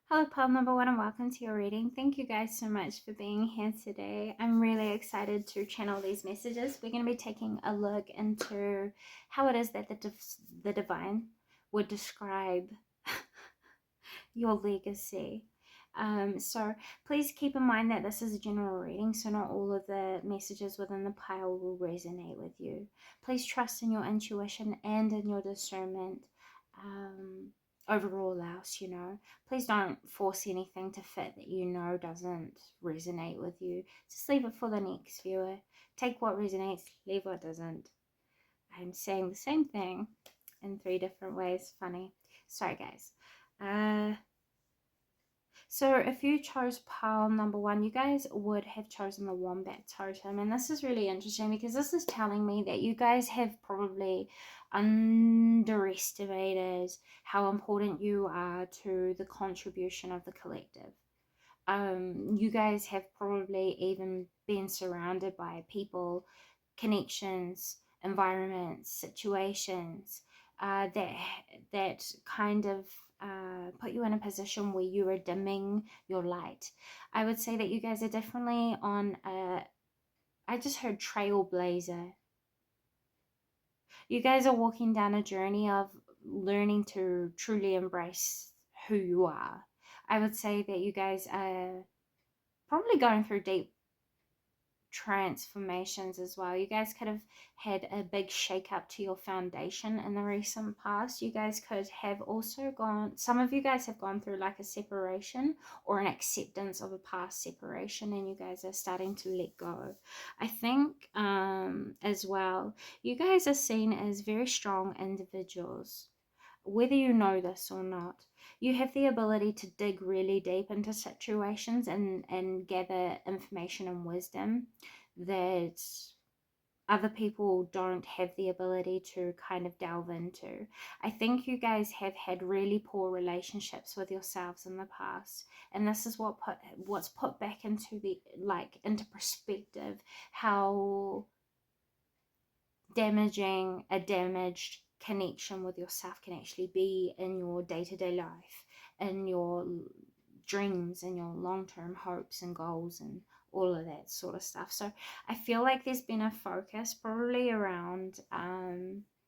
Hello, pile number one, and welcome to your reading. Thank you guys so much for being here today. I'm really excited to channel these messages. We're going to be taking a look into how it is that the divine would describe your legacy. So please keep in mind that this is a general reading, so not all of the messages within the pile will resonate with you. Please trust in your intuition and in your discernment. Overall else, please don't force anything to fit that doesn't resonate with you. Just leave it for the next viewer. Take what resonates, leave what doesn't. I'm saying the same thing in 3 different ways. Funny. Sorry guys. So if you chose pile number one, you guys would have chosen the Wombat totem. And this is really interesting because this is telling me that you guys have probably underestimated how important you are to the contribution of the collective. You guys have probably even been surrounded by people, connections, environments, situations that kind of put you in a position where you are dimming your light. I would say that you guys are definitely on I just heard trailblazer. You guys are walking down a journey of learning to truly embrace who you are. I would say that you guys are probably going through deep transformations as well. You guys could have had a big shake up to your foundation in the recent past. You guys could have also some of you guys have gone through like a separation or an acceptance of a past separation, and you guys are starting to let go. I think as well, you guys are seen as very strong individuals. Whether you know this or not, you have the ability to dig really deep into situations and gather information and wisdom that other people don't have the ability to kind of delve into. I think you guys have had really poor relationships with yourselves in the past, and this is what's put back into into perspective how damaging a damaged connection with yourself can actually be in your day-to-day life, in your dreams and your long-term hopes and goals and all of that sort of stuff. So I feel like there's been a focus probably around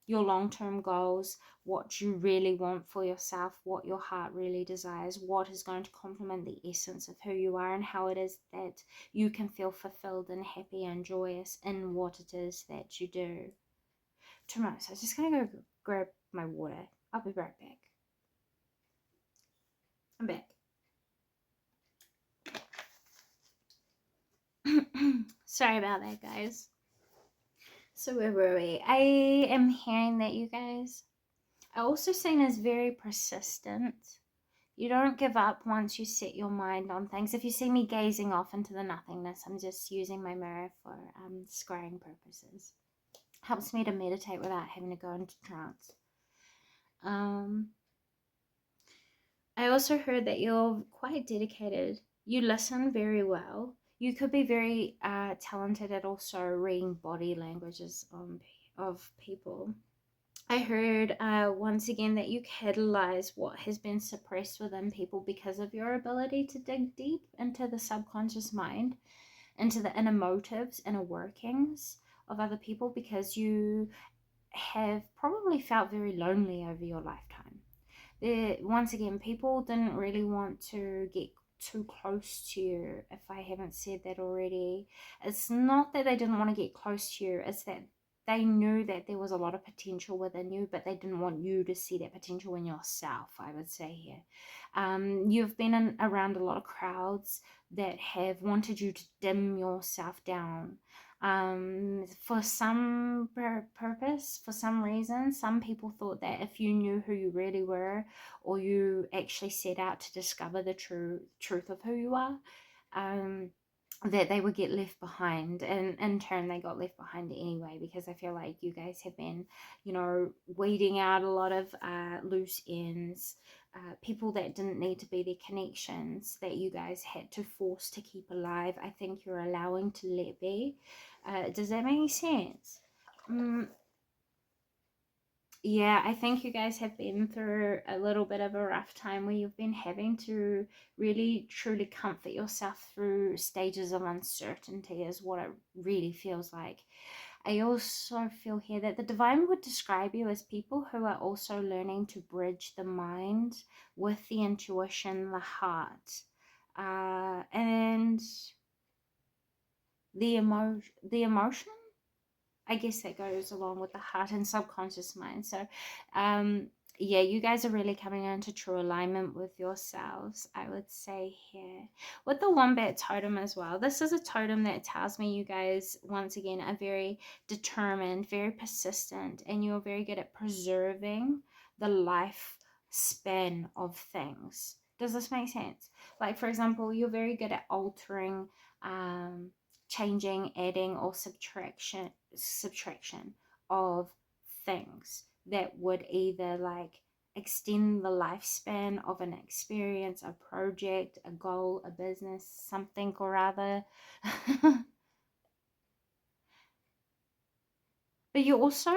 your long-term goals, what you really want for yourself, what your heart really desires, what is going to complement the essence of who you are, and how it is that you can feel fulfilled and happy and joyous in what it is that you do. Tomorrow, so I was just gonna go grab my water. I'll be right back. I'm back. Sorry about that, guys. So where were we? I am hearing that you guys are also seen as very persistent. You don't give up once you set your mind on things. If you see me gazing off into the nothingness, I'm just using my mirror for scrying purposes. Helps me to meditate without having to go into trance. I also heard that you're quite dedicated. You listen very well. You could be very talented at also reading body languages of people. I heard once again that you catalyze what has been suppressed within people because of your ability to dig deep into the subconscious mind, into the inner motives, inner workings of other people, because you have probably felt very lonely over your lifetime. Once again, people didn't really want to get too close to you. If I haven't said that already, it's not that they didn't want to get close to you, it's that they knew that there was a lot of potential within you, but they didn't want you to see that potential in yourself, I would say here. You've been around a lot of crowds that have wanted you to dim yourself down. For some purpose, for some reason, some people thought that if you knew who you really were, or you actually set out to discover the truth of who you are, that they would get left behind, and in turn they got left behind anyway, because I feel like you guys have been, weeding out a lot of loose ends, people that didn't need to be their connections that you guys had to force to keep alive. I think you're allowing to let be. Does that make sense? Yeah, I think you guys have been through a little bit of a rough time where you've been having to really truly comfort yourself through stages of uncertainty, is what it really feels like. I also feel here that the divine would describe you as people who are also learning to bridge the mind with the intuition, the heart, and the emotion. I guess that goes along with the heart and subconscious mind. So, um, yeah, you guys are really coming into true alignment with yourselves, I would say here. With the Wombat totem as well, this is a totem that tells me you guys, once again, are very determined, very persistent, and you're very good at preserving the life span of things. Does this make sense? Like, for example, you're very good at altering, changing, adding, or subtraction of things that would either like extend the lifespan of an experience, a project, a goal, a business, something or other. But you also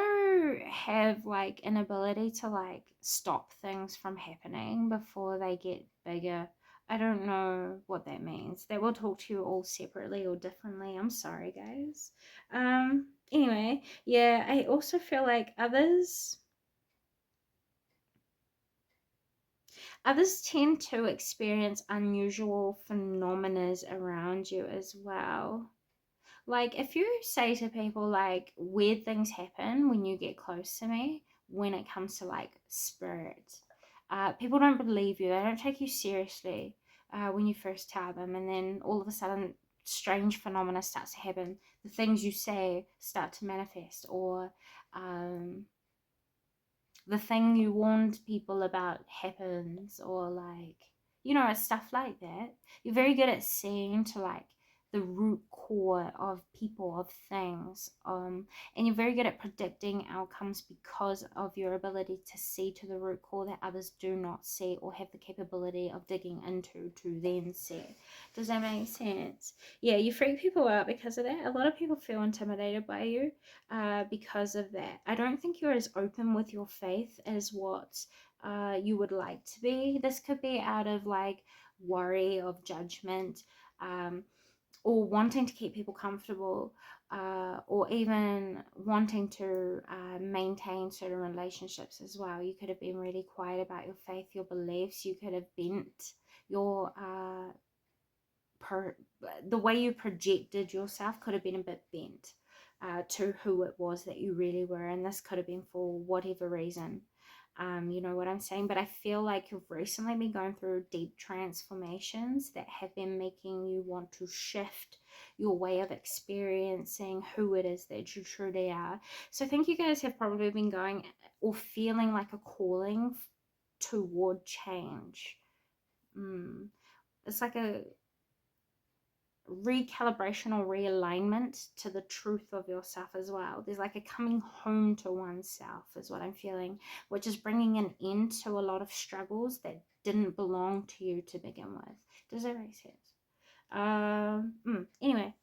have like an ability to like stop things from happening before they get bigger. I don't know what that means. They will talk to you all separately or differently. I'm sorry, guys. Anyway, yeah, I also feel like others tend to experience unusual phenomena around you as well. Like, if you say to people, like, weird things happen when you get close to me when it comes to, like, spirit, people don't believe you. They don't take you seriously when you first tell them. And then all of a sudden, strange phenomena starts to happen. The things you say start to manifest, or um, the thing you warned people about happens, or like, stuff like that. You're very good at seeing to like the root core of people, of things, and you're very good at predicting outcomes because of your ability to see to the root core that others do not see or have the capability of digging into to then see. Does that make sense? Yeah, you freak people out because of that. A lot of people feel intimidated by you because of that. I don't think you're as open with your faith as what you would like to be. This could be out of like worry of judgment, or wanting to keep people comfortable, or even wanting to maintain certain relationships as well. You could have been really quiet about your faith, your beliefs. You could have bent your per, the way you projected yourself could have been a bit bent to who it was that you really were, and this could have been for whatever reason. You know what I'm saying? But I feel like you've recently been going through deep transformations that have been making you want to shift your way of experiencing who it is that you truly are. So I think you guys have probably been going or feeling like a calling toward change. It's like a recalibration or realignment to the truth of yourself as well. There's like a coming home to oneself, is what I'm feeling, which is bringing an end to a lot of struggles that didn't belong to you to begin with. Does that make sense? Anyway,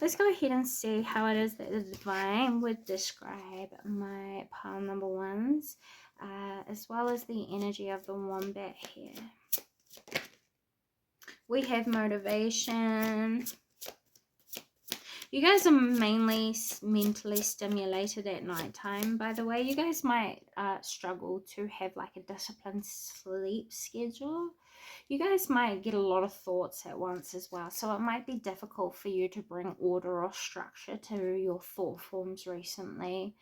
let's go ahead and see how it is that the divine would describe my pile number ones, as well as the energy of the wombat here. We have motivation. You guys are mainly mentally stimulated at nighttime, by the way. You guys might struggle to have like a disciplined sleep schedule. You guys might get a lot of thoughts at once as well. So it might be difficult for you to bring order or structure to your thought forms recently.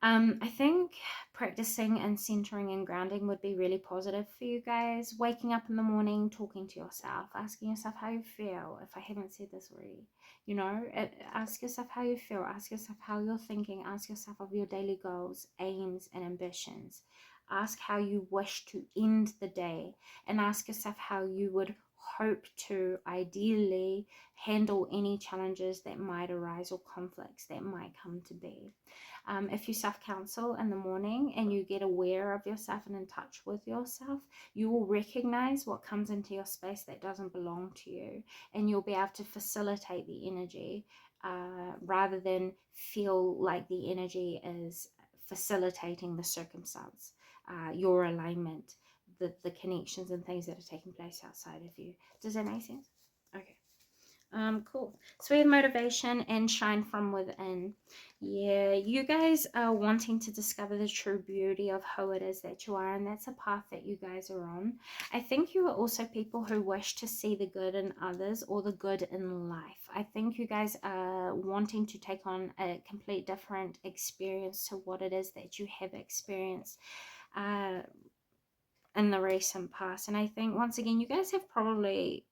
I think practicing and centering and grounding would be really positive for you guys. Waking up in the morning, talking to yourself, asking yourself how you feel. If I haven't said this already, ask yourself how you feel. Ask yourself how you're thinking. Ask yourself of your daily goals, aims, and ambitions. Ask how you wish to end the day, and ask yourself how you would hope to ideally handle any challenges that might arise or conflicts that might come to be. If you self-counsel in the morning and you get aware of yourself and in touch with yourself, you will recognize what comes into your space that doesn't belong to you, and you'll be able to facilitate the energy rather than feel like the energy is facilitating the circumstance, your alignment, the connections and things that are taking place outside of you. Does that make sense? Okay. Cool. So we have motivation and shine from within. Yeah, you guys are wanting to discover the true beauty of who it is that you are, and that's a path that you guys are on. I think you are also people who wish to see the good in others or the good in life. I think you guys are wanting to take on a complete different experience to what it is that you have experienced in the recent past. And I think, once again, you guys have probably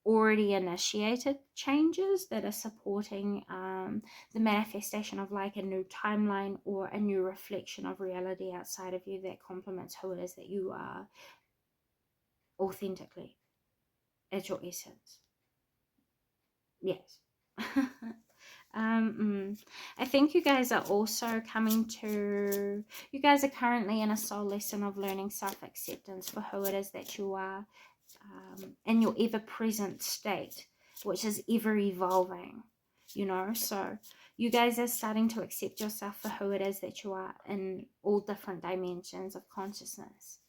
already initiated changes that are supporting the manifestation of like a new timeline or a new reflection of reality outside of you that complements who it is that you are authentically at your essence. Yes. I think you guys are also you guys are currently in a soul lesson of learning self-acceptance for who it is that you are, in your ever-present state, which is ever evolving, so you guys are starting to accept yourself for who it is that you are in all different dimensions of consciousness.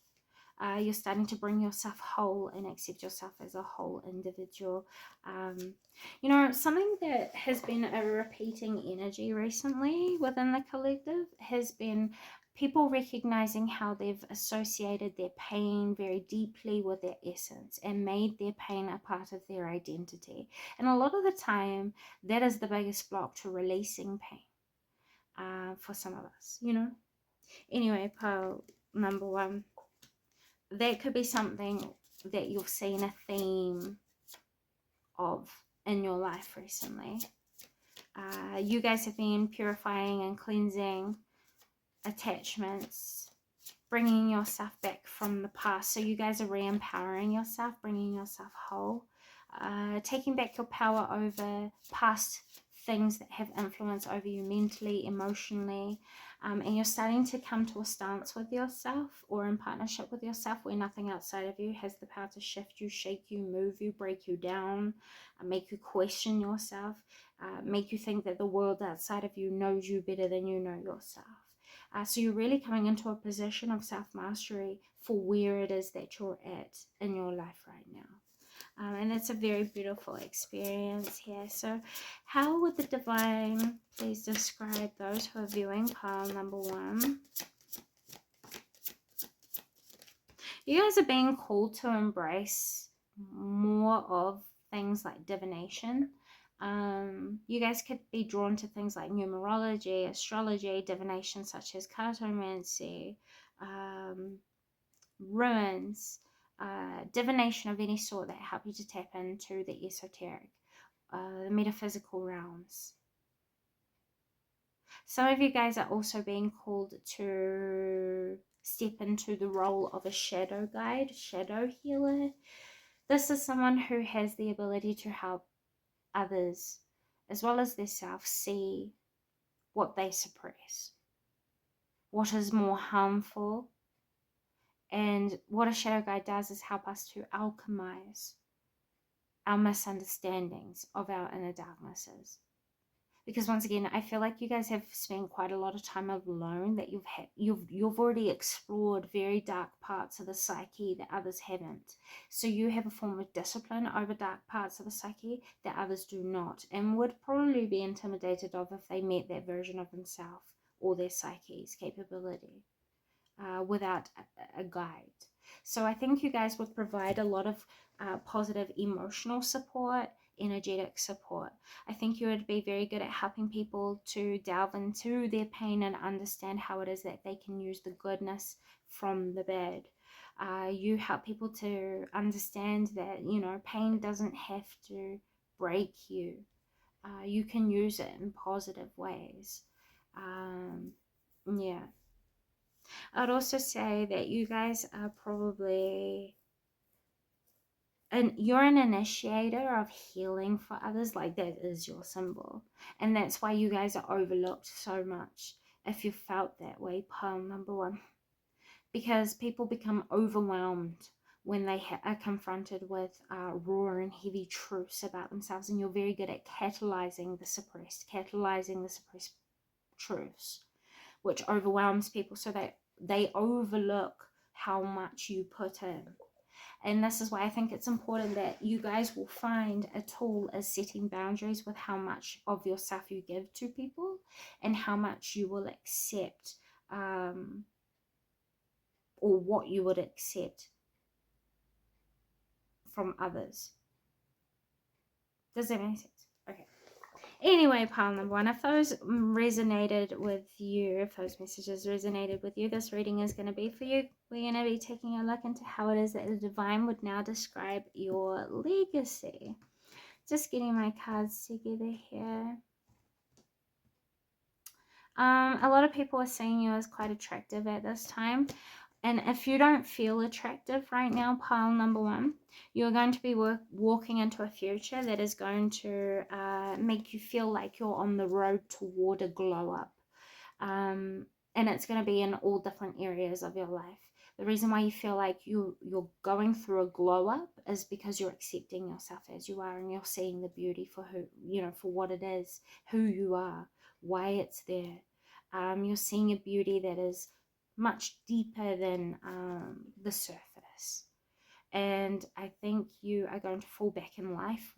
You're starting to bring yourself whole and accept yourself as a whole individual. Something that has been a repeating energy recently within the collective has been people recognizing how they've associated their pain very deeply with their essence and made their pain a part of their identity. And a lot of the time, that is the biggest block to releasing pain for some of us, Anyway, pile number one. That could be something that you've seen a theme of in your life recently. You guys have been purifying and cleansing attachments, bringing yourself back from the past. So you guys are re-empowering yourself, bringing yourself whole, taking back your power over past things that have influence over you mentally, emotionally, and you're starting to come to a stance with yourself or in partnership with yourself where nothing outside of you has the power to shift you, shake you, move you, break you down, make you question yourself, make you think that the world outside of you knows you better than you know yourself. So you're really coming into a position of self-mastery for where it is that you're at in your life right now. And it's a very beautiful experience here. So how would the divine please describe those who are viewing pile number one? You guys are being called to embrace more of things like divination. You guys could be drawn to things like numerology, astrology, divination such as cartomancy, runes, divination of any sort that help you to tap into the esoteric, the metaphysical realms. Some of you guys are also being called to step into the role of a shadow guide, shadow healer. This is someone who has the ability to help others as well as themselves see what they suppress, what is more harmful. And what a shadow guide does is help us to alchemize our misunderstandings of our inner darknesses. Because once again, I feel like you guys have spent quite a lot of time alone, that you've already explored very dark parts of the psyche that others haven't. So you have a form of discipline over dark parts of the psyche that others do not, and would probably be intimidated of if they met that version of themselves or their psyche's capability. Without a guide. So I think you guys would provide a lot of positive emotional support, energetic support. I think you would be very good at helping people to delve into their pain and understand how it is that they can use the goodness from the bad. You help people to understand that, pain doesn't have to break you. You can use it in positive ways. Yeah. I'd also say that you guys are probably, and you're an initiator of healing for others. Like, that is your symbol, and that's why you guys are overlooked so much. If you felt that way, pile number one, because people become overwhelmed when they are confronted with raw and heavy truths about themselves, and you're very good at catalyzing the suppressed truths. which overwhelms people so that they overlook how much you put in. And this is why I think it's important that you guys will find a tool as setting boundaries with how much of yourself you give to people and how much you will accept, or what you would accept from others. Does that make sense? Okay. Anyway, pile number one, if those resonated with you, if those messages resonated with you, this reading is going to be for you. We're going to be taking a look into how it is that the divine would now describe your legacy. Just getting my cards together here. A lot of people are seeing you as quite attractive at this time. And if you don't feel attractive right now, pile number one, you're going to be walking into a future that is going to make you feel like you're on the road toward a glow up. And it's going to be in all different areas of your life. The reason why you feel like you're going through a glow up is because you're accepting yourself as you are, and you're seeing the beauty for who, for what it is, who you are, why it's there. You're seeing a beauty that is much deeper than the surface. And I think you are going to fall back in life.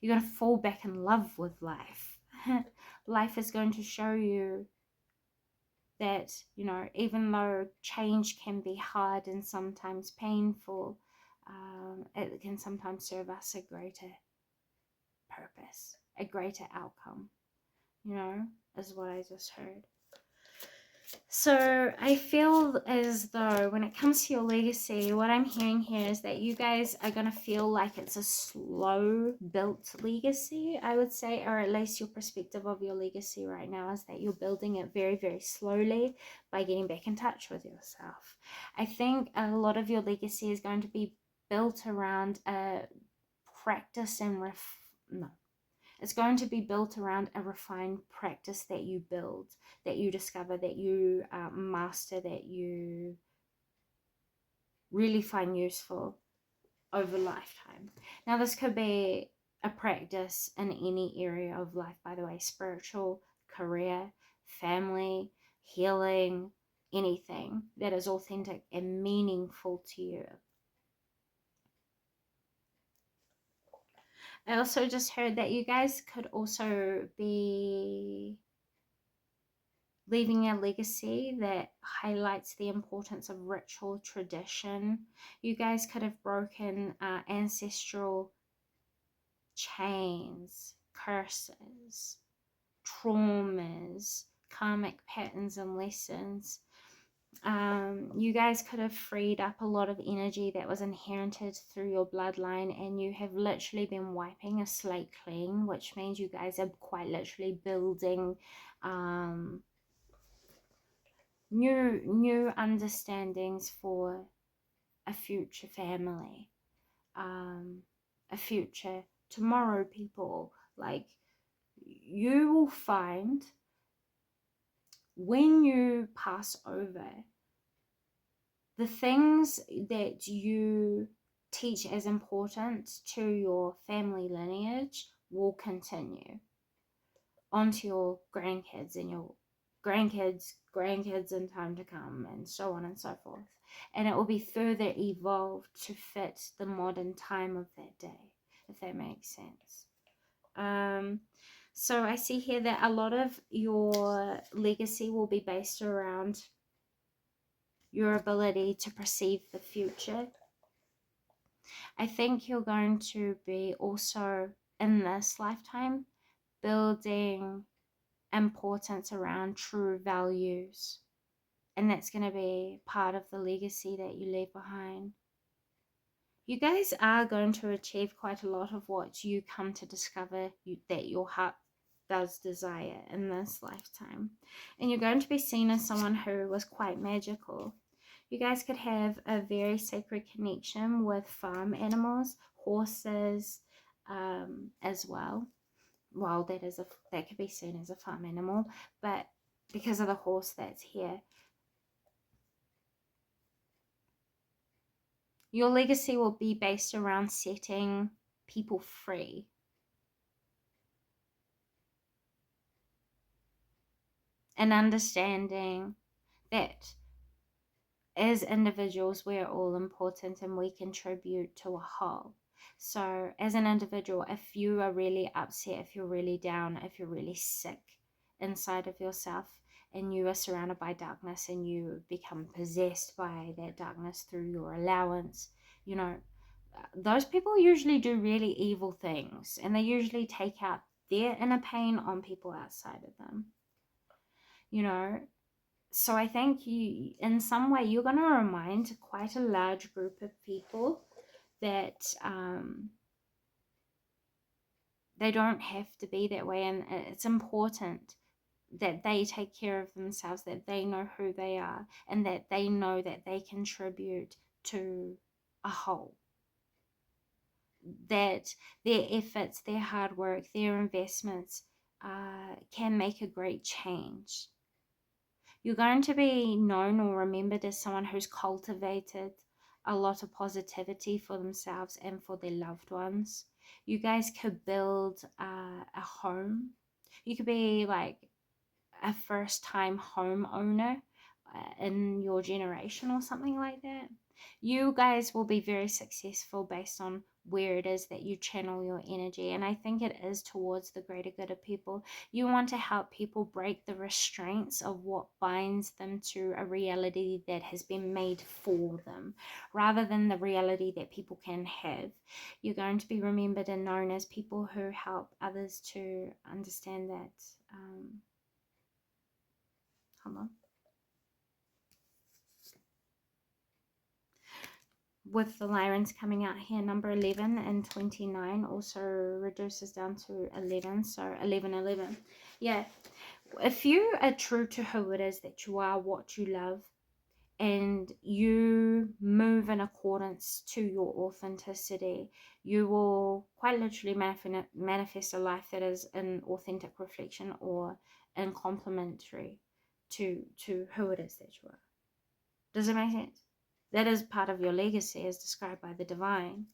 You're going to fall back in love with life. Life is going to show you that, even though change can be hard and sometimes painful, it can sometimes serve us a greater purpose, a greater outcome, is what I just heard. So I feel as though when it comes to your legacy, what I'm hearing here is that you guys are going to feel like it's a slow built legacy, I would say, or at least your perspective of your legacy right now is that you're building it very, very slowly by getting back in touch with yourself. I think a lot of your legacy is going to be built around a practice and it's going to be built around a refined practice that you build, that you discover, that you master, that you really find useful over lifetime. Now, this could be a practice in any area of life, by the way, spiritual, career, family, healing, anything that is authentic and meaningful to you. I also just heard that you guys could also be leaving a legacy that highlights the importance of ritual tradition. You guys could have broken ancestral chains, curses, traumas, karmic patterns and lessons. You guys could have freed up a lot of energy that was inherited through your bloodline, and you have literally been wiping a slate clean, which means you guys are quite literally building new understandings for a future family, a future tomorrow people. Like, you will find when you pass over, the things that you teach as important to your family lineage will continue onto your grandkids and your grandkids in time to come, and so on and so forth. And it will be further evolved to fit the modern time of that day, if that makes sense. So I see here that a lot of your legacy will be based around your ability to perceive the future. I think you're going to be also in this lifetime building importance around true values, and that's going to be part of the legacy that you leave behind. You guys are going to achieve quite a lot of what you come to discover that your heart does desire in this lifetime, and you're going to be seen as someone who was quite magical. You guys could have a very sacred connection with farm animals, horses, as well. Well, that could be seen as a farm animal, but because of the horse that's here, your legacy will be based around setting people free. and understanding that as individuals, we're all important and we contribute to a whole. So, as an individual, if you are really upset, if you're really down, if you're really sick inside of yourself, and you are surrounded by darkness and you become possessed by that darkness through your allowance, you know, those people usually do really evil things, and they usually take out their inner pain on people outside of them, you know. So I think you, in some way, you're going to remind quite a large group of people that they don't have to be that way, and it's important that they take care of themselves, that they know who they are, and that they know that they contribute to a whole, that their efforts, their hard work, their investments can make a great change. You're going to be known or remembered as someone who's cultivated a lot of positivity for themselves and for their loved ones. You guys could build a home. You could be like a first time homeowner in your generation or something like that. You guys will be very successful based on where it is that you channel your energy, and I think it is towards the greater good of people. You want to help people break the restraints of what binds them to a reality that has been made for them, rather than the reality that people can have. You're going to be remembered and known as people who help others to understand that hold on. With the Lyrans coming out here, number 11 and 29 also reduces down to 11, so 11, 11. Yeah, if you are true to who it is that you are, what you love, and you move in accordance to your authenticity, you will quite literally manifest a life that is an authentic reflection or in complementary to who it is that you are. Does it make sense? That is part of your legacy as described by the divine.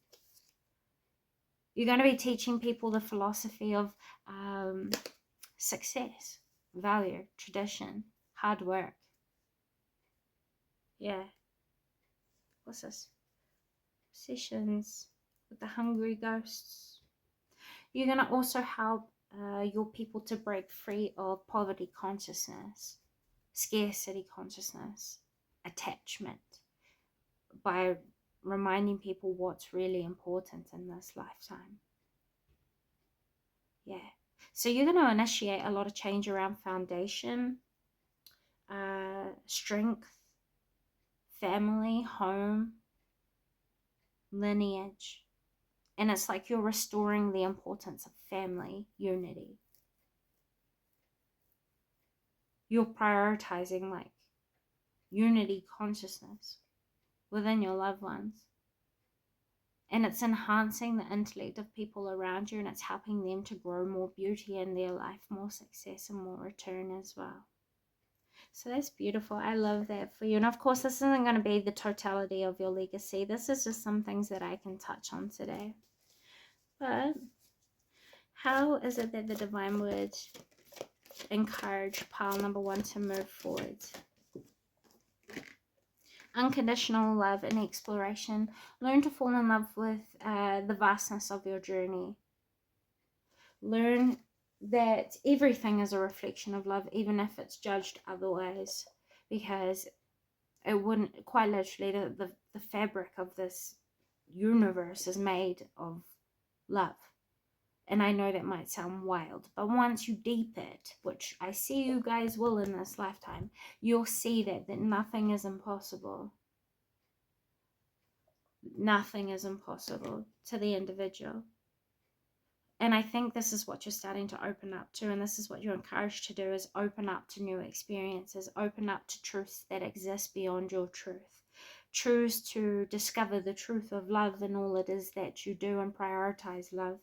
You're going to be teaching people the philosophy of success, value, tradition, hard work. Yeah. What's this? Sessions with the hungry ghosts. You're going to also help your people to break free of poverty consciousness, scarcity consciousness, attachment, by reminding people what's really important in this lifetime. Yeah. So you're going to initiate a lot of change around foundation, strength, family, home, lineage. And it's like you're restoring the importance of family unity. You're prioritizing like unity consciousness within your loved ones. And it's enhancing the intellect of people around you, and it's helping them to grow more beauty in their life, more success, and more return as well. So that's beautiful. I love that for you. And of course, this isn't going to be the totality of your legacy. This is just some things that I can touch on today. But how is it that the divine would encourage pile number 1 to move forward? Unconditional love and exploration. Learn to fall in love with the vastness of your journey. Learn that everything is a reflection of love, even if it's judged otherwise, because it wouldn't, quite literally, the fabric of this universe is made of love. And I know that might sound wild, but once you deep it, which I see you guys will in this lifetime, you'll see that nothing is impossible. Nothing is impossible to the individual. And I think this is what you're starting to open up to, and this is what you're encouraged to do, is open up to new experiences, open up to truths that exist beyond your truth. Choose to discover the truth of love and all it is that you do, and prioritize love,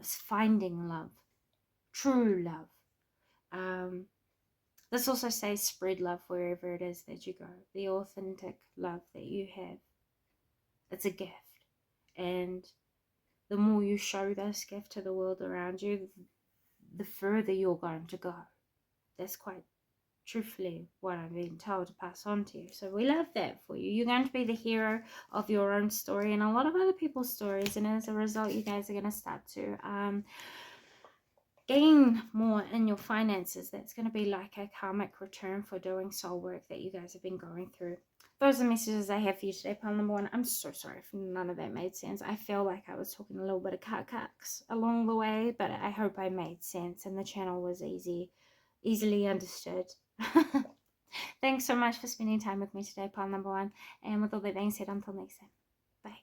finding love, true love. This also says spread love wherever it is that you go. The authentic love that you have, it's a gift. And the more you show this gift to the world around you, the further you're going to go. That's quite truthfully what I'm being told to pass on to you. So we love that for you. You're going to be the hero of your own story and a lot of other people's stories, and as a result, you guys are going to start to gain more in your finances. That's going to be like a karmic return for doing soul work that you guys have been going through. Those are the messages I have for you today, pile number one. I'm so sorry if none of that made sense. I feel like I was talking a little bit of cucks along the way, but I hope I made sense and the channel was easily understood. Thanks so much for spending time with me today, pile number one. And with all that being said, until next time, bye.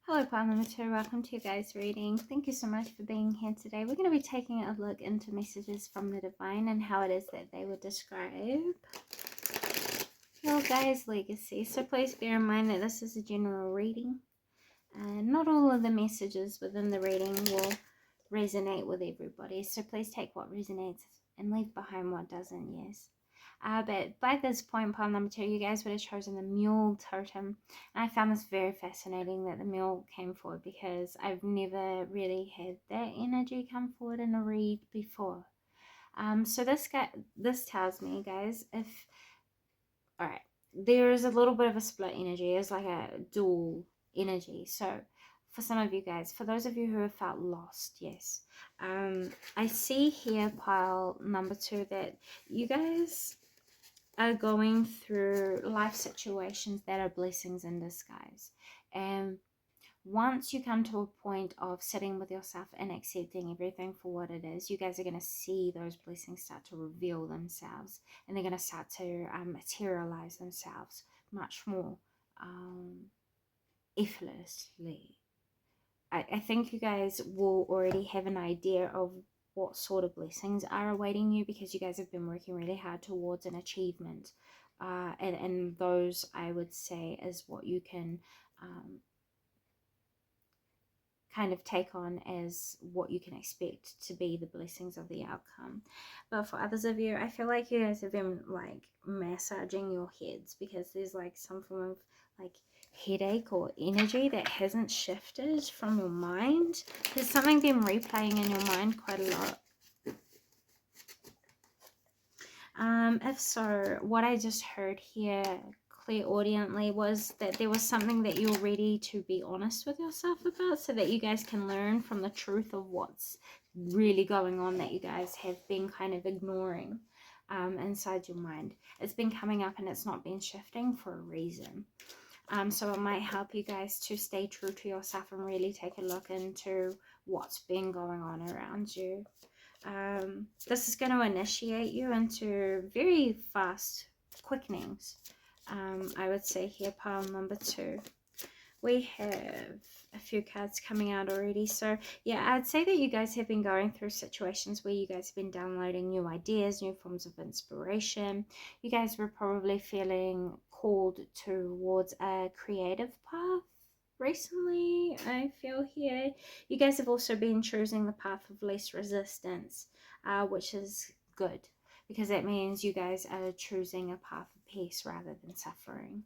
Hello, pile number two. Welcome to your guys' reading. Thank you so much for being here today. We're going to be taking a look into messages from the divine and how it is that they would describe your guys' legacy. So please bear in mind that this is a general reading. Not all of the messages within the reading will resonate with everybody. So please take what resonates and leave behind what doesn't, yes. But by this point, pile number two, you guys would have chosen the Mule totem. And I found this very fascinating that the Mule came forward because I've never really had that energy come forward in a read before. So this tells me, guys, alright, there is a little bit of a split energy. It's like a dual energy. So for some of you guys, for those of you who have felt lost, yes, I see here, pile number two, that you guys are going through life situations that are blessings in disguise. And once you come to a point of sitting with yourself and accepting everything for what it is, you guys are going to see those blessings start to reveal themselves, and they're going to start to materialize themselves much more effortlessly. I think you guys will already have an idea of what sort of blessings are awaiting you, because you guys have been working really hard towards an achievement. And those, I would say, is what you can kind of take on as what you can expect to be the blessings of the outcome. But for others of you, I feel like you guys have been like massaging your heads, because there's like some form of like headache or energy that hasn't shifted from your mind. There's something been replaying in your mind quite a lot. If so, what I just heard here clairaudiently was that there was something that you're ready to be honest with yourself about, so that you guys can learn from the truth of what's really going on that you guys have been kind of ignoring inside your mind. It's been coming up and it's not been shifting for a reason. So it might help you guys to stay true to yourself and really take a look into what's been going on around you. This is going to initiate you into very fast quickenings. I would say here, pile number two. We have a few cards coming out already. So yeah, I'd say that you guys have been going through situations where you guys have been downloading new ideas, new forms of inspiration. You guys were probably feeling called towards a creative path recently. I feel here you guys have also been choosing the path of least resistance, which is good, because that means you guys are choosing a path of peace rather than suffering.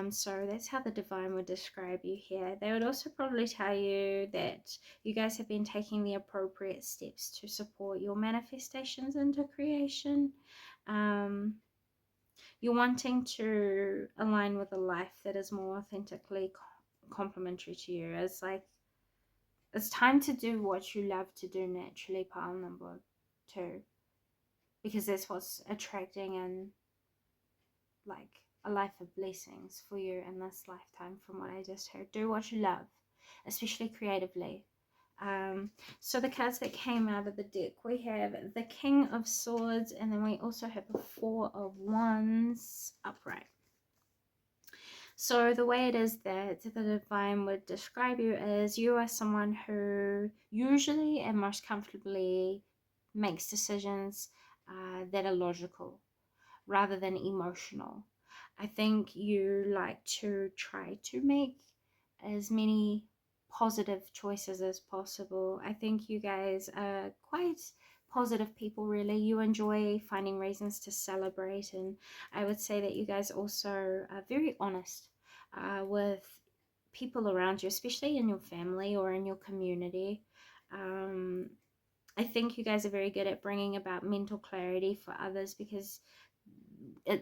So that's how the divine would describe you here. They would also probably tell you that you guys have been taking the appropriate steps to support your manifestations into creation. You're wanting to align with a life that is more authentically complementary to you. It's like it's time to do what you love to do naturally, pile number two, because that's what's attracting and like a life of blessings for you in this lifetime. From what I just heard, do what you love, especially creatively. So the cards that came out of the deck, we have the King of Swords, and then we also have the Four of Wands upright. So the way it is that the divine would describe you is you are someone who usually and most comfortably makes decisions that are logical rather than emotional. I think you like to try to make as many positive choices as possible. I think you guys are quite positive people, really. You enjoy finding reasons to celebrate, and I would say that you guys also are very honest with people around you, especially in your family or in your community. I think you guys are very good at bringing about mental clarity for others, because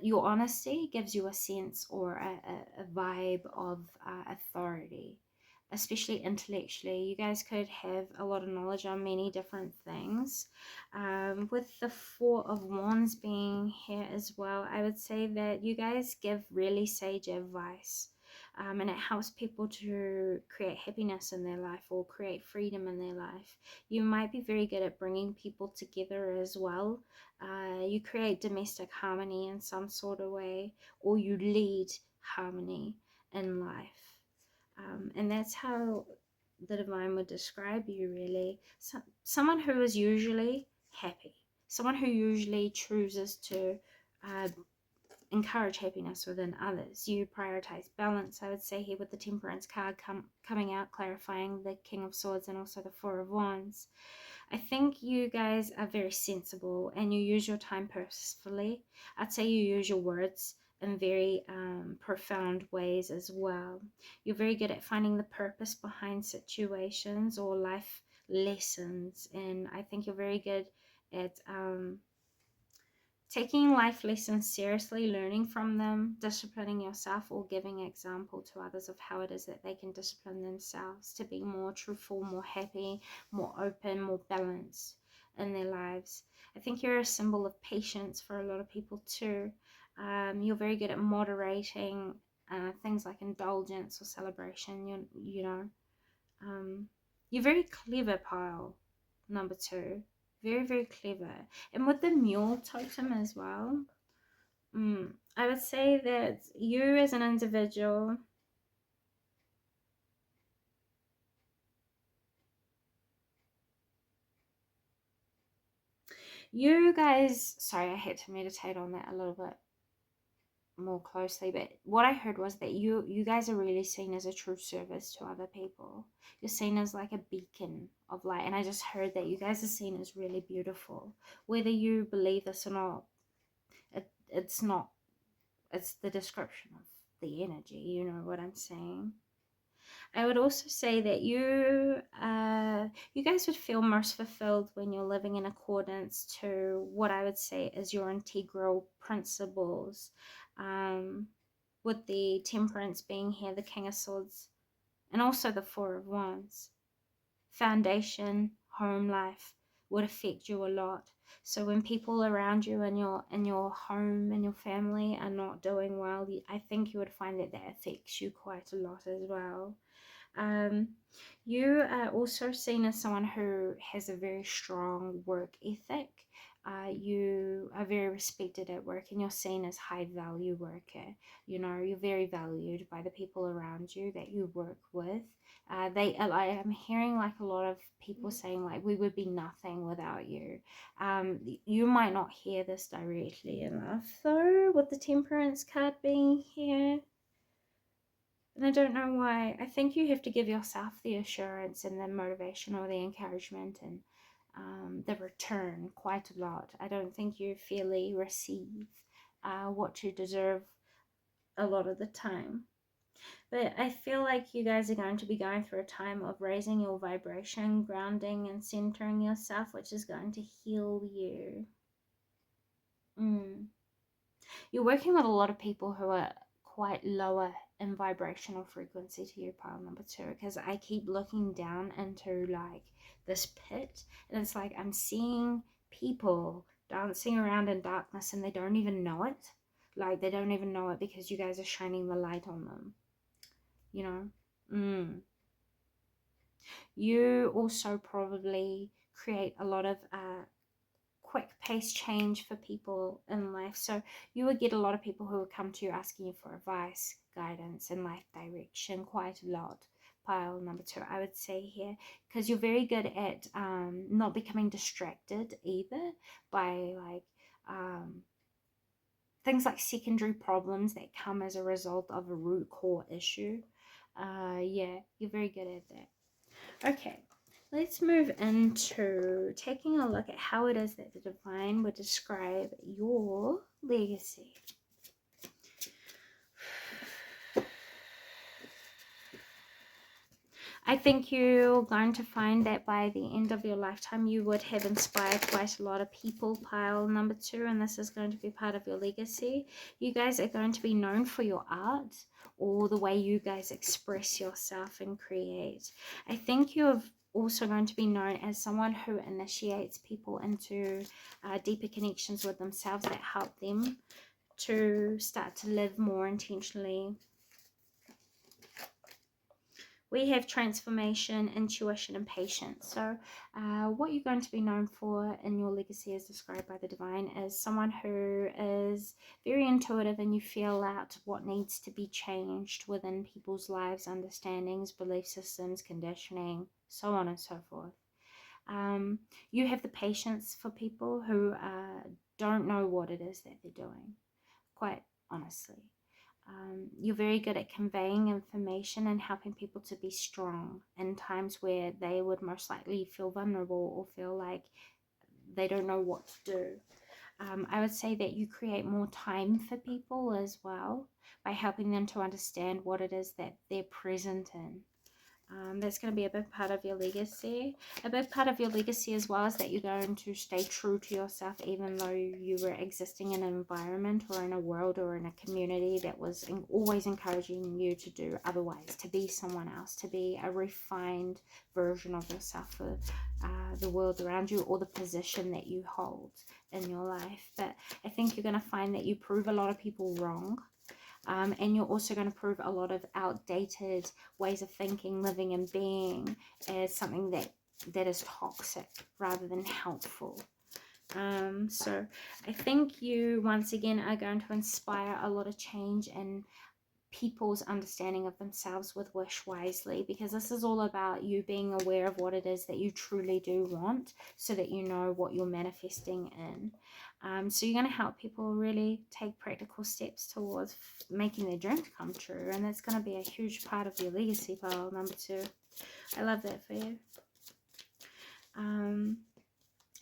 your honesty gives you a sense or a vibe of authority, especially intellectually. You guys could have a lot of knowledge on many different things. With the Four of Wands being here as well, I would say that you guys give really sage advice. And it helps people to create happiness in their life or create freedom in their life. You might be very good at bringing people together as well. You create domestic harmony in some sort of way, or you lead harmony in life. And that's how the divine would describe you, really. Someone who is usually happy, someone who usually chooses to uh, encourage happiness within others. You prioritize balance, I would say, here with the Temperance card coming out, clarifying the King of Swords and also the Four of Wands. I think you guys are very sensible and you use your time purposefully. I'd say you use your words in very profound ways as well. You're very good at finding the purpose behind situations or life lessons, and I think you're very good at taking life lessons seriously, learning from them, disciplining yourself, or giving example to others of how it is that they can discipline themselves to be more truthful, more happy, more open, more balanced in their lives. I think you're a symbol of patience for a lot of people too. You're very good at moderating things like indulgence or celebration. You know, you're very clever, pile number 2. Very, very clever. And with the Mule totem as well, I would say that you as an individual, you guys, sorry, I had to meditate on that a little bit more closely, but what I heard was that you guys are really seen as a true service to other people. You're seen as like a beacon of light, and I just heard that you guys are seen as really beautiful. Whether you believe this or not, it's not, it's the description of the energy, you know what I'm saying? I would also say that you guys would feel most fulfilled when you're living in accordance to what I would say is your integral principles. With the Temperance being here, the King of Swords, and also the Four of Wands. Foundation, home life would affect you a lot. So when people around you in your home and your family are not doing well, I think you would find that affects you quite a lot as well. You are also seen as someone who has a very strong work ethic. You are very respected at work, and you're seen as high value worker. You know, you're very valued by the people around you that you work with. I'm hearing like a lot of people saying like, we would be nothing without you. You might not hear this directly enough though, with the Temperance card being here. And I don't know why. I think you have to give yourself the assurance and the motivation or the encouragement and the return quite a lot. I don't think you fairly receive what you deserve a lot of the time. But I feel like you guys are going to be going through a time of raising your vibration, grounding and centering yourself, which is going to heal you. You're working with a lot of people who are quite lower in vibrational frequency to you, pile number 2, because I keep looking down into like this pit, and it's like I'm seeing people dancing around in darkness and they don't even know it. Like they don't even know it because you guys are shining the light on them, you know. You also probably create a lot of quick pace change for people in life. So you would get a lot of people who would come to you asking you for advice, guidance, and life direction quite a lot. Pile number 2, I would say here, because you're very good at not becoming distracted either by like things like secondary problems that come as a result of a root core issue. Yeah, you're very good at that. Okay, let's move into taking a look at how it is that the divine would describe your legacy. I think you're going to find that by the end of your lifetime, you would have inspired quite a lot of people, pile number 2, and this is going to be part of your legacy. You guys are going to be known for your art or the way you guys express yourself and create. I think you're also going to be known as someone who initiates people into deeper connections with themselves that help them to start to live more intentionally. We have transformation, intuition, and patience. So what you're going to be known for in your legacy as described by the divine is someone who is very intuitive, and you feel out what needs to be changed within people's lives, understandings, belief systems, conditioning, so on and so forth. You have the patience for people who don't know what it is that they're doing, quite honestly. You're very good at conveying information and helping people to be strong in times where they would most likely feel vulnerable or feel like they don't know what to do. I would say that you create more time for people as well by helping them to understand what it is that they're present in. That's going to be a big part of your legacy. A big part of your legacy as well is that you're going to stay true to yourself, even though you were existing in an environment or in a world or in a community that was always encouraging you to do otherwise, to be someone else, to be a refined version of yourself for the world around you or the position that you hold in your life. But I think you're going to find that you prove a lot of people wrong. And you're also going to prove a lot of outdated ways of thinking, living, and being as something that is toxic rather than helpful. So I think you once again are going to inspire a lot of change and people's understanding of themselves with Wish Wisely, because this is all about you being aware of what it is that you truly do want so that you know what you're manifesting in. So you're going to help people really take practical steps towards making their dreams come true, and that's going to be a huge part of your legacy pile number 2. I love that for you.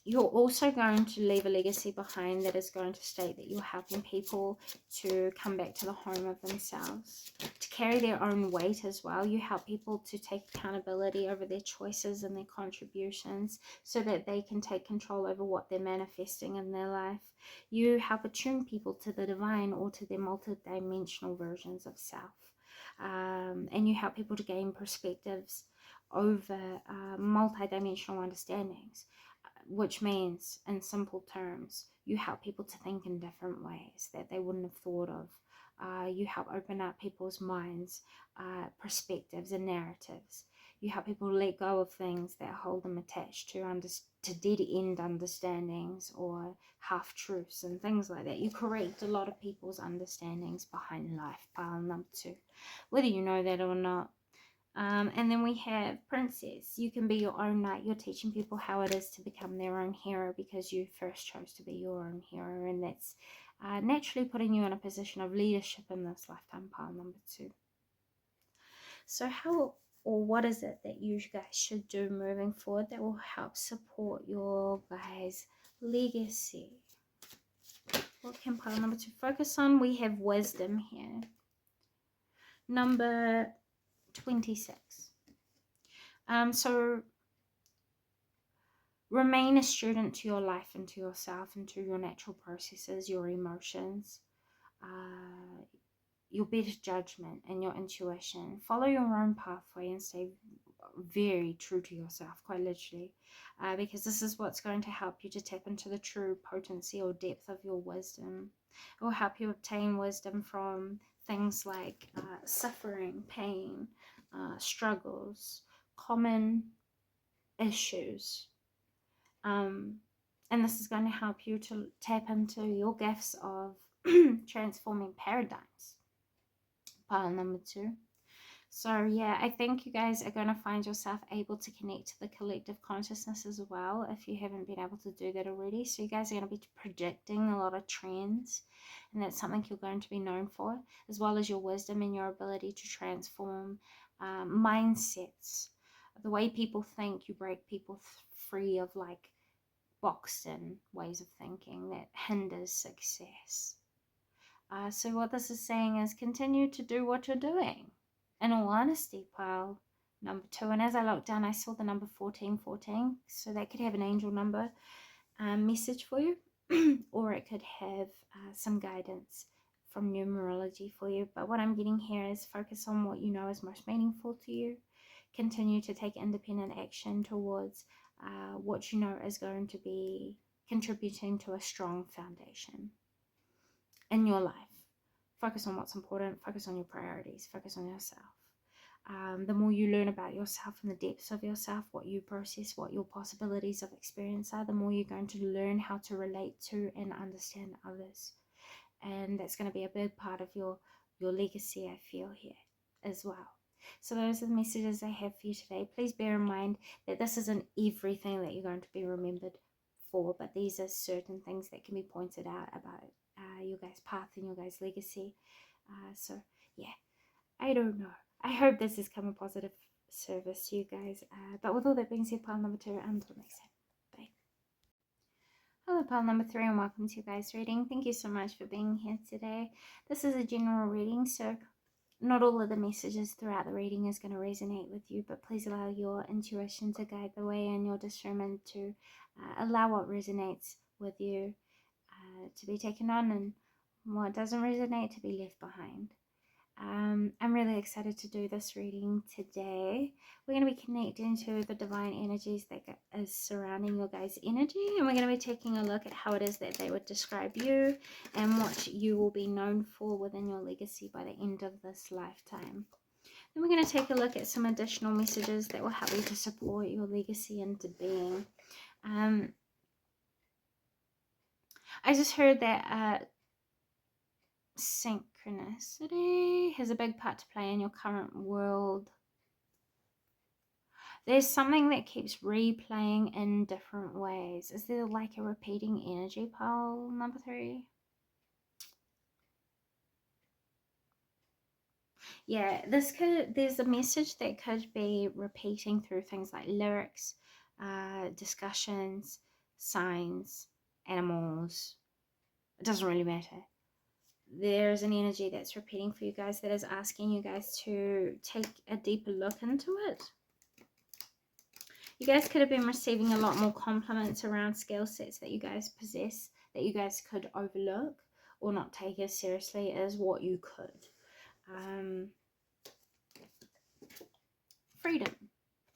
You're also going to leave a legacy behind that is going to state that you're helping people to come back to the home of themselves, to carry their own weight as well. You help people to take accountability over their choices and their contributions so that they can take control over what they're manifesting in their life. You help attune people to the divine or to their multidimensional versions of self. And you help people to gain perspectives over multidimensional understandings, which means, in simple terms, you help people to think in different ways that they wouldn't have thought of. You help open up people's minds, perspectives, and narratives. You help people let go of things that hold them attached to dead-end understandings or half-truths and things like that. You correct a lot of people's understandings behind life, pile number 2, whether you know that or not. And then we have Princess. You can be your own knight. You're teaching people how it is to become their own hero because you first chose to be your own hero, and that's naturally putting you in a position of leadership in this lifetime, pile number 2. So how or what is it that you guys should do moving forward that will help support your guys' legacy? What can pile number 2 focus on? We have wisdom here. Number 26. So remain a student to your life and to yourself and to your natural processes, your emotions, your better judgment and your intuition. Follow your own pathway and stay very true to yourself, quite literally, because this is what's going to help you to tap into the true potency or depth of your wisdom. It will help you obtain wisdom from things like suffering, pain, struggles, common issues. And this is going to help you to tap into your gifts of transforming paradigms. Pile number 2. So yeah, I think you guys are going to find yourself able to connect to the collective consciousness as well if you haven't been able to do that already. So you guys are going to be predicting a lot of trends, and that's something you're going to be known for, as well as your wisdom and your ability to transform mindsets. The way people think, you break people free of like boxed in ways of thinking that hinders success. So what this is saying is continue to do what you're doing. In all honesty, pile number 2. And as I looked down, I saw the number 1414. So that could have an angel number message for you, or it could have some guidance from numerology for you. But what I'm getting here is focus on what you know is most meaningful to you. Continue to take independent action towards what you know is going to be contributing to a strong foundation in your life. Focus on what's important, focus on your priorities, focus on yourself. The more you learn about yourself and the depths of yourself, what you process, what your possibilities of experience are, the more you're going to learn how to relate to and understand others. And that's going to be a big part of your legacy, I feel, here as well. So those are the messages I have for you today. Please bear in mind that this isn't everything that you're going to be remembered for, but these are certain things that can be pointed out about your guys' path and your guys' legacy. So yeah, I don't know. I hope this has come a positive service to you guys. But with all that being said, pile number 2, until next time. Bye. Hello, pile number 3, and welcome to your guys' reading. Thank you so much for being here today. This is a general reading, so not all of the messages throughout the reading is going to resonate with you, but please allow your intuition to guide the way and your discernment to allow what resonates with you to be taken on, and what doesn't resonate to be left behind. I'm really excited to do this reading today. We're going to be connecting to the divine energies that is surrounding your guys' energy, and we're going to be taking a look at how it is that they would describe you and what you will be known for within your legacy by the end of this lifetime. Then we're going to take a look at some additional messages that will help you to support your legacy into being. I just heard that synchronicity has a big part to play in your current world. There's something that keeps replaying in different ways. Is there like a repeating energy, pile number 3? Yeah, there's a message that could be repeating through things like lyrics, discussions, signs, animals. It doesn't really matter. There's an energy that's repeating for you guys that is asking you guys to take a deeper look into it. You guys could have been receiving a lot more compliments around skill sets that you guys possess, that you guys could overlook or not take as seriously as what you could. Freedom.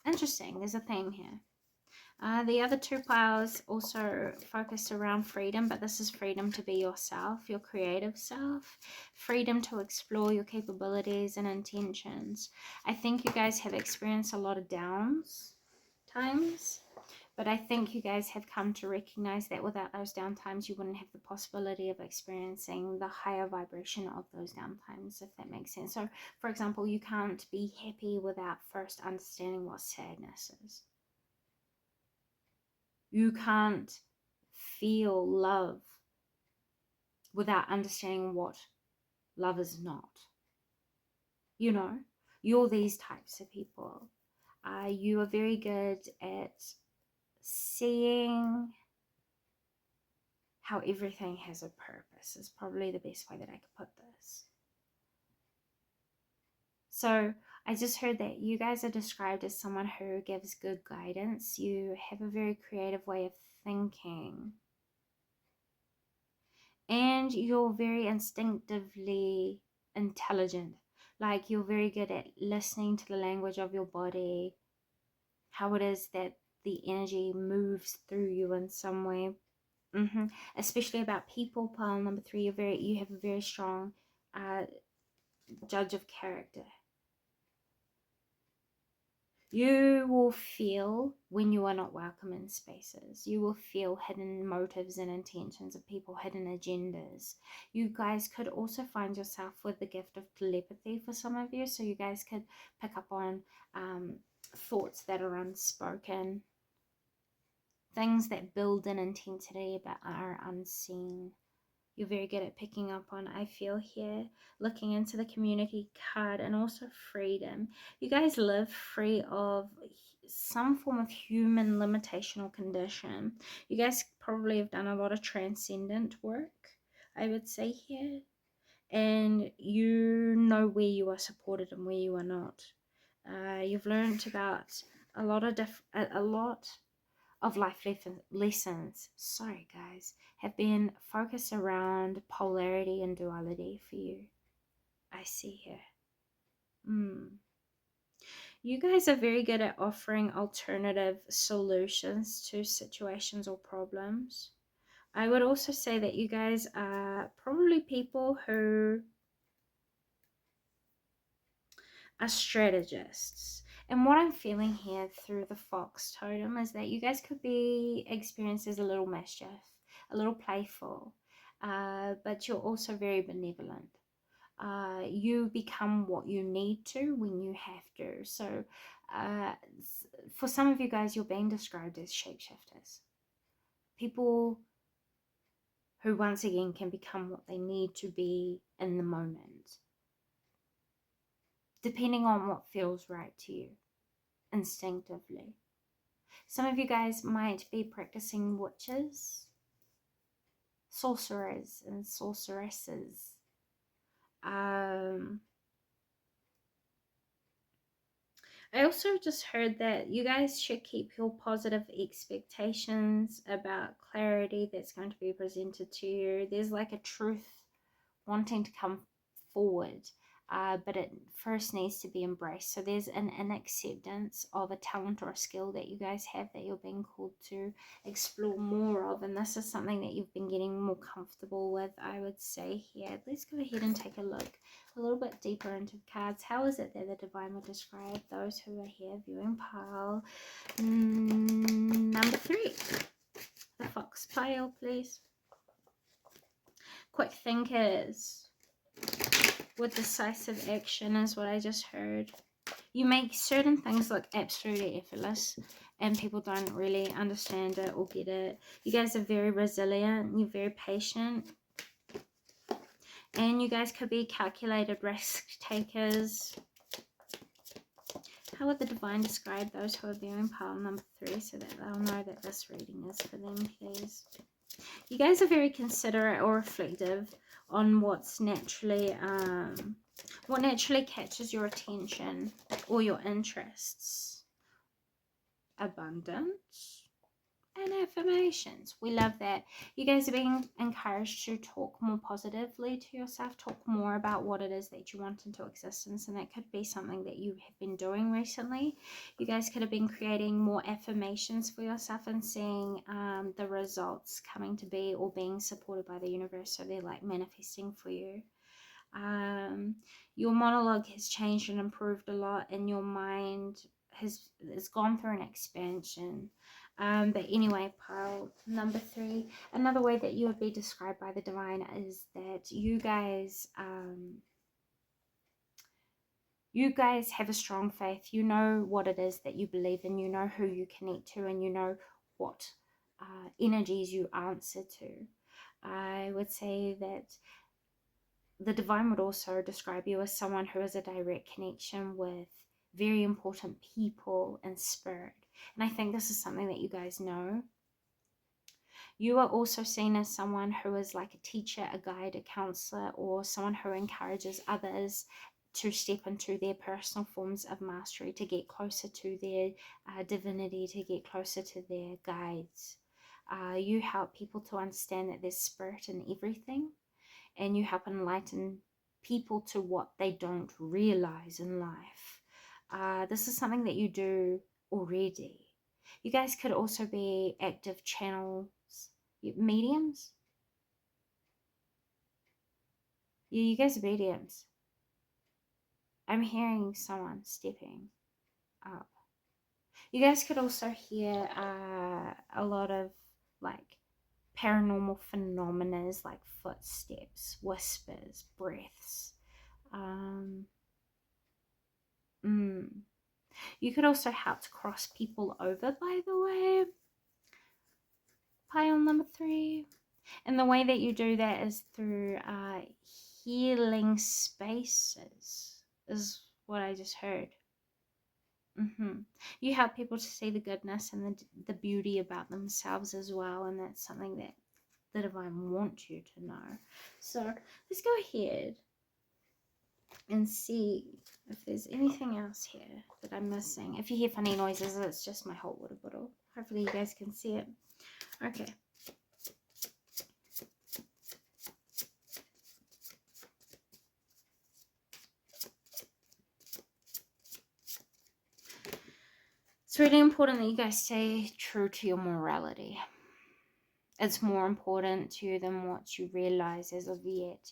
Interesting. There's a theme here. The other 2 piles also focus around freedom, but this is freedom to be yourself, your creative self, freedom to explore your capabilities and intentions. I think you guys have experienced a lot of downs times, but I think you guys have come to recognize that without those down times, you wouldn't have the possibility of experiencing the higher vibration of those down times, if that makes sense. So, for example, you can't be happy without first understanding what sadness is. You can't feel love without understanding what love is not. You know, you're these types of people. You are very good at seeing how everything has a purpose, is probably the best way that I could put this. So I just heard that you guys are described as someone who gives good guidance. You have a very creative way of thinking. And you're very instinctively intelligent. Like, you're very good at listening to the language of your body, how it is that the energy moves through you in some way. Especially about people, pile number 3. You have a very strong judge of character. You will feel when you are not welcome in spaces. You will feel hidden motives and intentions of people, hidden agendas. You guys could also find yourself with the gift of telepathy for some of you. So you guys could pick up on thoughts that are unspoken, things that build in intensity but are unseen. You're very good at picking up on, I feel here, looking into the community card, and also freedom. You guys live free of some form of human limitation or condition. You guys probably have done a lot of transcendent work, I would say here. And you know where you are supported and where you are not. You've learned about a lot of life lessons. Sorry, guys, have been focused around polarity and duality for you. I see here. You guys are very good at offering alternative solutions to situations or problems. I would also say that you guys are probably people who are strategists. And what I'm feeling here through the fox totem is that you guys could be experienced as a little mischief, a little playful, but you're also very benevolent. You become what you need to when you have to. So uh, for some of you guys, you're being described as shapeshifters. People who once again can become what they need to be in the moment, depending on what feels right to you instinctively. Some of you guys might be practicing witches, sorcerers, and sorceresses. I also just heard that you guys should keep your positive expectations about clarity that's going to be presented to you. There's like a truth wanting to come forward, but it first needs to be embraced. So there's an acceptance of a talent or a skill that you guys have that you're being called to explore more of, and this is something that you've been getting more comfortable with, I would say here. Let's go ahead and take a look a little bit deeper into the cards. How is it that the divine would describe those who are here viewing pile number 3, the fox pile, please? Quick thinkers with decisive action is what I just heard. You make certain things look absolutely effortless and people don't really understand it or get it. You guys are very resilient, you're very patient, and you guys could be calculated risk takers. How would the divine describe those who are viewing pile number 3 so that they'll know that this reading is for them, please? You guys are very considerate or reflective on what naturally catches your attention or your interests. Abundance and affirmations. We love that. You guys are being encouraged to talk more positively to yourself, talk more about what it is that you want into existence, and that could be something that you have been doing recently. You guys could have been creating more affirmations for yourself and seeing the results coming to be or being supported by the universe, so they're like manifesting for you. Your monologue has changed and improved a lot, and your mind has gone through an expansion. But anyway, pile number 3, another way that you would be described by the divine is that you guys have a strong faith. You know what it is that you believe in, you know who you connect to, and you know what energies you answer to. I would say that the divine would also describe you as someone who has a direct connection with very important people and spirit. And I think this is something that you guys know. You are also seen as someone who is like a teacher, a guide, a counselor, or someone who encourages others to step into their personal forms of mastery, to get closer to their divinity, to get closer to their guides. You help people to understand that there's spirit in everything, and you help enlighten people to what they don't realize in life. This is something that you do already. You guys could also be active channels, mediums. Yeah, you guys are mediums. I'm hearing someone stepping up. You guys could also hear a lot of like paranormal phenomena, like footsteps, whispers, breaths. You could also help to cross people over, by the way. Pile number 3. And the way that you do that is through healing spaces, is what I just heard. You help people to see the goodness and the beauty about themselves as well, and that's something that the divine wants you to know. So let's go ahead and see if there's anything else here that I'm missing. If you hear funny noises, it's just my hot water bottle. Hopefully you guys can see it. Okay. It's really important that you guys stay true to your morality. It's more important to you than what you realize as of yet.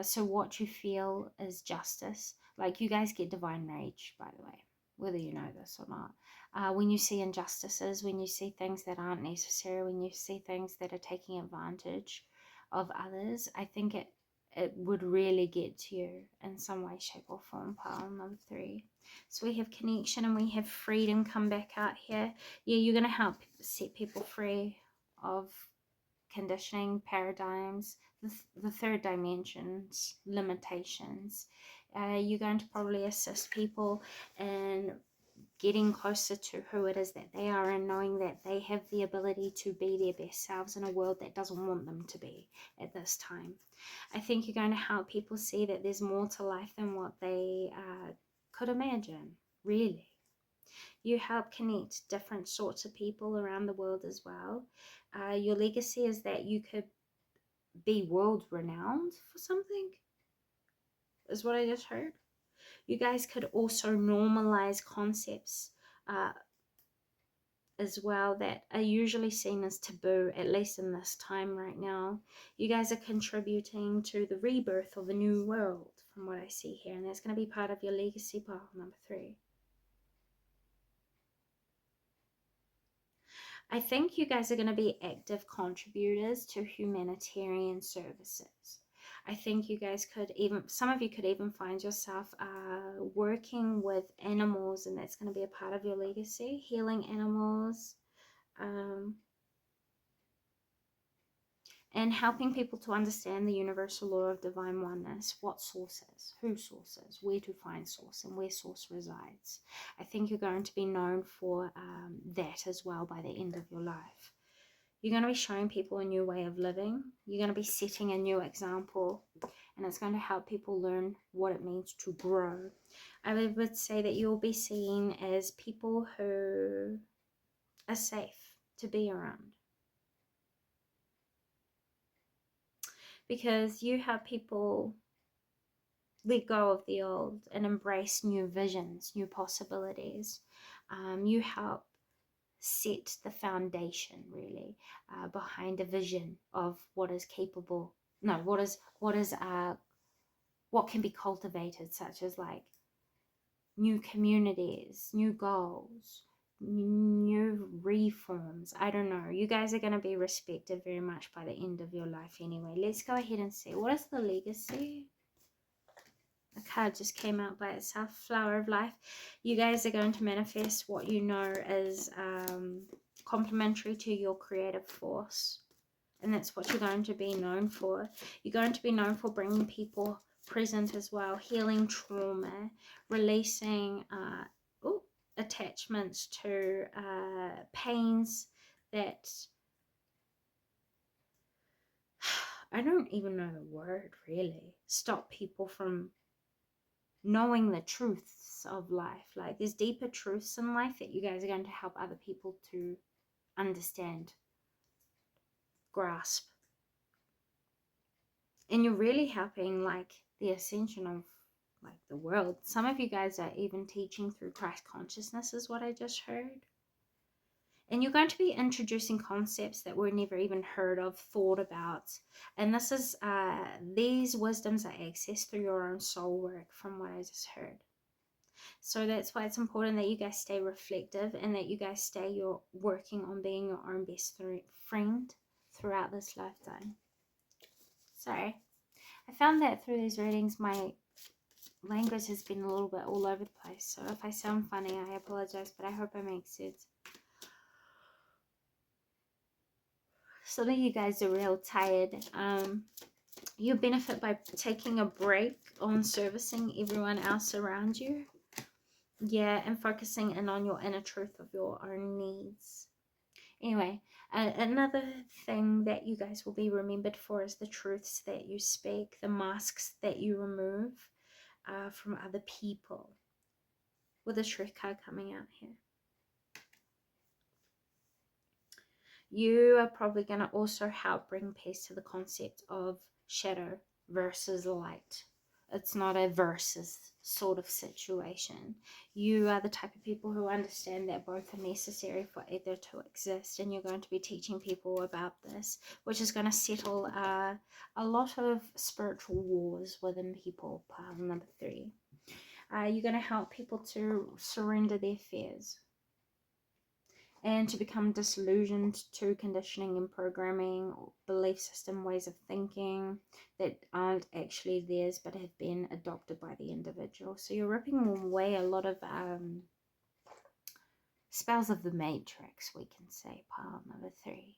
So what you feel is justice. Like, you guys get divine rage, by the way, whether you know this or not. When you see injustices, when you see things that aren't necessary, when you see things that are taking advantage of others, I think it would really get to you in some way, shape, or form. Pile number 3. So we have connection and we have freedom come back out here. Yeah, you're going to help set people free of conditioning paradigms, the third dimensions, limitations. You're going to probably assist people in getting closer to who it is that they are, and knowing that they have the ability to be their best selves in a world that doesn't want them to be at this time. I think you're going to help people see that there's more to life than what they could imagine, really. You help connect different sorts of people around the world as well. Your legacy is that you could be world renowned for something, is what I just heard. You guys could also normalize concepts as well that are usually seen as taboo, at least in this time right now. You guys are contributing to the rebirth of a new world, from what I see here, and that's going to be part of your legacy pile number 3. I think you guys are going to be active contributors to humanitarian services. I think you guys could even, some of you could even find yourself working with animals, and that's going to be a part of your legacy. Healing animals, and helping people to understand the universal law of divine oneness, what source is, who source is, where to find source, and where source resides. I think you're going to be known for that as well by the end of your life. You're going to be showing people a new way of living. You're going to be setting a new example, and it's going to help people learn what it means to grow. I would say that you'll be seen as people who are safe to be around, because you have people let go of the old and embrace new visions, new possibilities. You help set the foundation, really, behind a vision of what is capable, no, what can be cultivated, such as like new communities, new goals, new reforms. I don't know. You guys are going to be respected very much by the end of your life anyway. Let's go ahead and see. What is the legacy? A card just came out by itself. Flower of life. You guys are going to manifest what you know is complementary to your creative force. And that's what you're going to be known for. You're going to be known for bringing people present as well. Healing trauma. Releasing attachments to pains that... I don't even know the word, really. Stop people from knowing the truths of life. Like, there's deeper truths in life that you guys are going to help other people to understand, grasp. And you're really helping like the ascension of like the world. Some of you guys are even teaching through Christ consciousness, is what I just heard. And you're going to be introducing concepts that were never even heard of, thought about. And this is these wisdoms are accessed through your own soul work, from what I just heard. So that's why it's important that you guys stay reflective, and that you guys stay working on being your own best friend throughout this lifetime. Sorry, I found that through these readings my language has been a little bit all over the place. So if I sound funny, I apologize, but I hope I make sense. Some of you guys are real tired. You benefit by taking a break on servicing everyone else around you. Yeah, and focusing in on your inner truth of your own needs. Anyway, another thing that you guys will be remembered for is the truths that you speak, the masks that you remove. from other people, with the Truth card coming out here. You are probably going to also help bring peace to the concept of shadow versus light. It's not a versus sort of situation. You are the type of people who understand that both are necessary for either to exist, and you're going to be teaching people about this, which is going to settle a lot of spiritual wars within people. Pile number 3. You're going to help people to surrender their fears and to become disillusioned to conditioning and programming, or belief system, ways of thinking that aren't actually theirs but have been adopted by the individual. So you're ripping away a lot of spells of the matrix, we can say, pile number 3.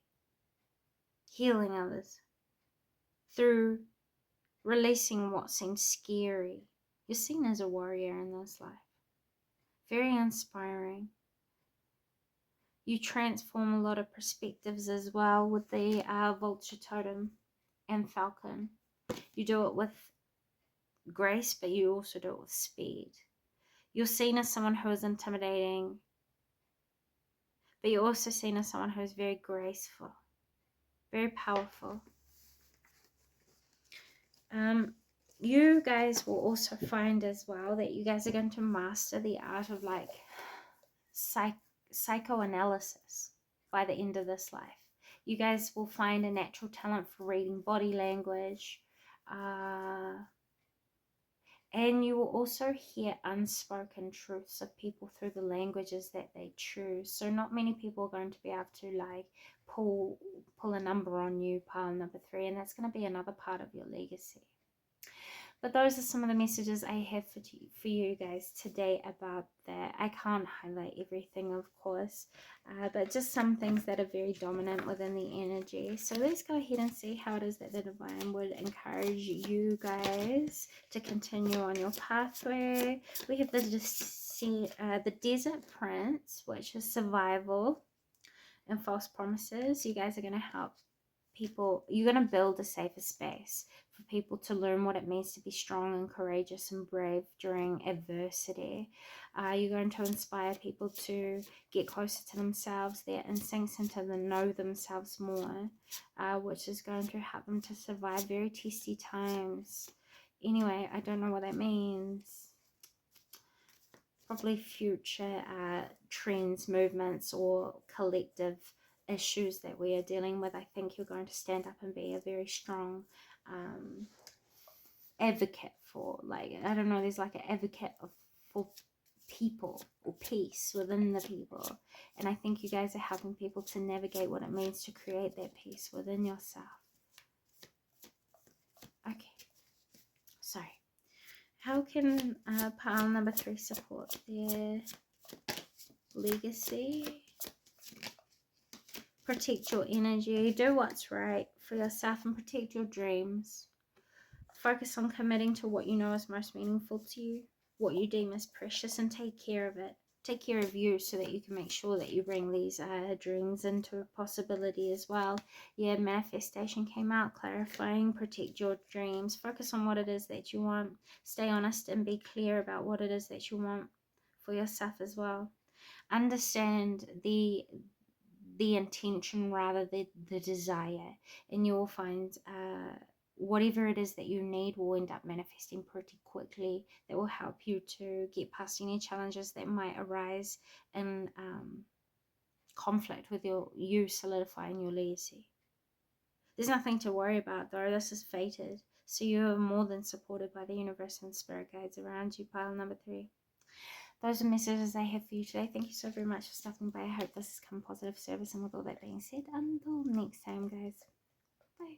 Healing others through releasing what seems scary. You're seen as a warrior in this life. Very inspiring. You transform a lot of perspectives as well with the vulture totem and falcon. You do it with grace, but you also do it with speed. You're seen as someone who is intimidating, but you're also seen as someone who is very graceful, very powerful. You guys will also find as well that you guys are going to master the art of like psychoanalysis by the end of this life. You guys will find a natural talent for reading body language, and you will also hear unspoken truths of people through the languages that they choose. So not many people are going to be able to like pull a number on you, pile number 3, and that's going to be another part of your legacy. But those are some of the messages I have for you guys today about that. I can't highlight everything, of course, but just some things that are very dominant within the energy. So let's go ahead and see how it is that the Divine would encourage you guys to continue on your pathway. We have the Desert Prince, which is survival and false promises. You guys are going to help people. You're going to build a safer space for people to learn what it means to be strong and courageous and brave during adversity. You're going to inspire people to get closer to themselves, their instincts, and to know themselves more, which is going to help them to survive very testy times. Anyway, I don't know what that means. Probably future trends, movements, or collective issues that we are dealing with. I think you're going to stand up and be a very strong advocate for, like, I don't know, there's like an advocate for people or peace within the people, and I think you guys are helping people to navigate what it means to create that peace within yourself. Okay, sorry. How can pile number 3 support their legacy? Protect your energy, do what's right for yourself, and protect your dreams. Focus on committing to what you know is most meaningful to you, what you deem as precious, and take care of it. Take care of you so that you can make sure that you bring these dreams into possibility as well. Yeah, manifestation came out, clarifying, protect your dreams. Focus on what it is that you want. Stay honest and be clear about what it is that you want for yourself as well. Understand the intention rather than the desire, and you will find whatever it is that you need will end up manifesting pretty quickly. That will help you to get past any challenges that might arise in conflict with you solidifying your legacy. There's nothing to worry about though. This is fated, so you're more than supported by the universe and spirit guides around you, pile number 3. Those are messages I have for you today. Thank you so very much for stopping by. I hope this has come positive service. And with all that being said, until next time, guys. Bye.